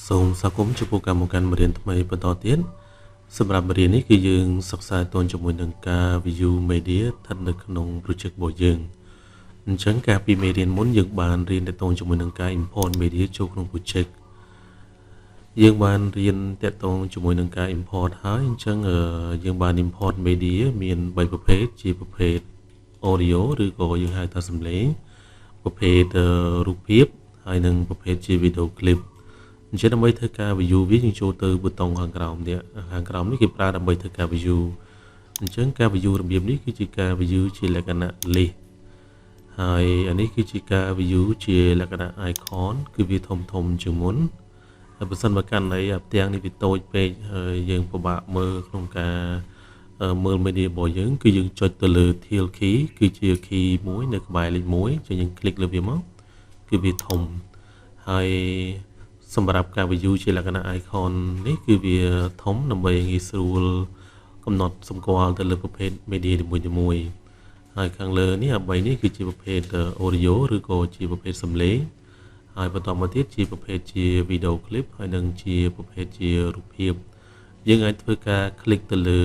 សូមស្វាគមន៍ចំពោះកម្មវិធីរៀនថ្មីបន្តទៀតសម្រាប់រៀននេះគឺយើងសិក្សាតទៅជាមួយនឹងការ view media ស្ថិតនៅក្នុង project របស់យើងអញ្ចឹងការពីមេរៀនមុនយើងបានរៀនតទៅជាមួយនឹងការ import media ចូលក្នុង project យើងបានរៀនតទៅជាមួយនឹងការ import ហើយអញ្ចឹងយើងបាន import media មាន3ប្រភេទជាប្រភេទ audio ឬក៏យើងហៅថាសំឡេងប្រភេទរូបភាពហើយនិងប្រភេទជា video clip អញ្ចឹងដើម្បីធ្វើការ view វាយើងចូលទៅប៊ូតុងខាងក្រោមនេះគេប្រើដើម្បីធ្វើការ view អញ្ចឹងការ view របៀបនេះគឺជាការ view ជាលក្ខណៈ list ហើយអានេះគឺជាការ view ជាលក្ខណៈ icon គឺវាធំជាងមុនហើយបើសិនបើកាន់ន័យផ្ទាំងនេះវាតូចពេកហើយយើងពិបាកមើលក្នុងការមើល media របស់យើងគឺយើងចុចទៅលើ tilt key គឺជា key មួយនៅក្បែរលេខ1អញ្ចឹងយើង click លើវាមកគឺវាធំហើយសម្រាប់ការ view ជាលក្ខណៈ icon នេះគឺវាធំដើម្បីងាយស្រួលកំណត់សម្គាល់ទៅលើប្រភេទ media នីមួយៗហើយខាងលើនេះ3នេះគឺជាប្រភេទ audio ឬក៏ជាប្រភេទសំឡេងហើយបន្តមកទៀតជាប្រភេទជា video clip ហើយនិងជាប្រភេទជារូបភាពយើងអាចធ្វើការ click ទៅលើ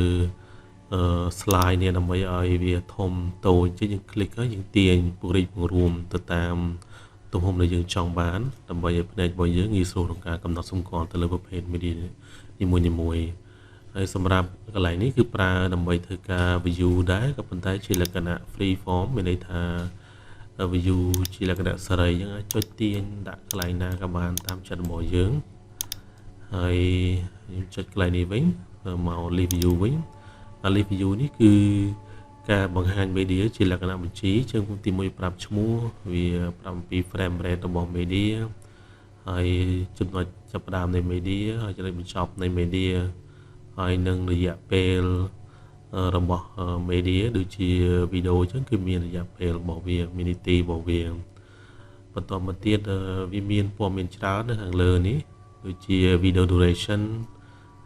slide នេះដើម្បីឲ្យវាធំតូចយើង click ហើយយើងទាញពង្រីកពង្រួមទៅតាមទំហំដែលយើងចង់បានដើម្បីឲ្យភ្នែករបស់យើងងាយស្រួលក្នុងការកំណត់សម្គាល់ទៅលើប្រភេទ media នីមួយហើយសម្រាប់កន្លែងនេះគឺប្រើដើម្បីធ្វើការ view ដែរក៏ប៉ុន្តែជាលក្ខណៈ free form មានន័យថា view ជាលក្ខណៈសេរីយើងអាចចុចទាញដាក់កន្លែងណាក៏បានតាមចិត្តរបស់យើងហើយយើងចុចកន្លែងនេះវិញមក list view វិញlist view នេះគឺការបង្ហាញ media ជាលក្ខណៈបញ្ជីជាងទី1ប្រាប់ឈ្មោះវាប្រាប់អំពី frame rate របស់ media ហើយចំណុចចាប់ផ្ដើមនៃ media ហើយចំណុចបញ្ចប់នៃ media ហើយនឹងរយៈពេលរបស់ media ដូចជា video អញ្ចឹងគឺមានរយៈពេលរបស់វាមាននីតិរបស់វាបន្តមកទៀតវាមានព័ត៌មានច្រើននៅខាងលើនេះដូចជា video duration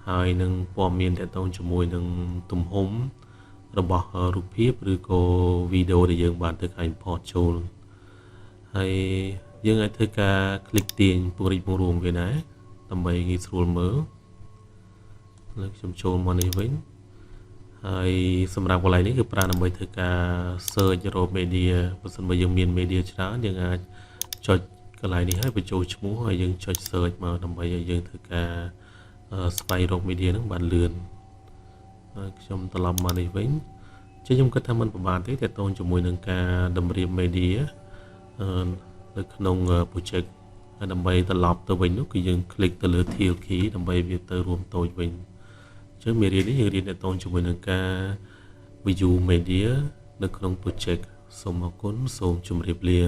ហើយនឹងព័ត៌មានទាក់ទងជាមួយនឹងទំហំរបស់រូបភាពឬក៏វីដេអូដែលយើងបានធ្វើការ import ចូលហើយយើងអាចធ្វើការ click ទាញពង្រីកពង្រួមវាដែរដើម្បីងាយស្រួលមើលលើកខ្ញុំចូលមកនេះវិញហើយសម្រាប់កន្លែងនេះគឺប្រើដើម្បីធ្វើការ search រក media បើសិនបើយើងមាន media ច្រើនយើងអាចចុចកន្លែងនេះហើយបញ្ចូលឈ្មោះហើយយើងចុច search មកដើម្បីឲ្យយើងធ្វើការស្វែងរក media ហ្នឹងបានលឿនហើយខ្ញុំត្រឡប់មកនេះវិញខ្ញុំគិតថាมันពិបាកទេទាក់ទងជាមួយនឹងការតម្រៀប media នៅក្នុង project ហើយដើម្បីត្រឡប់ទៅវិញនោះគឺយើង click ទៅលើ tilt key ដើម្បីវាទៅរួមតូចវិញអញ្ចឹងមេរៀននេះយើងរៀនទាក់ទងជាមួយនឹងការ view media នៅក្នុង project សូមអរគុណសូមជម្រាបលា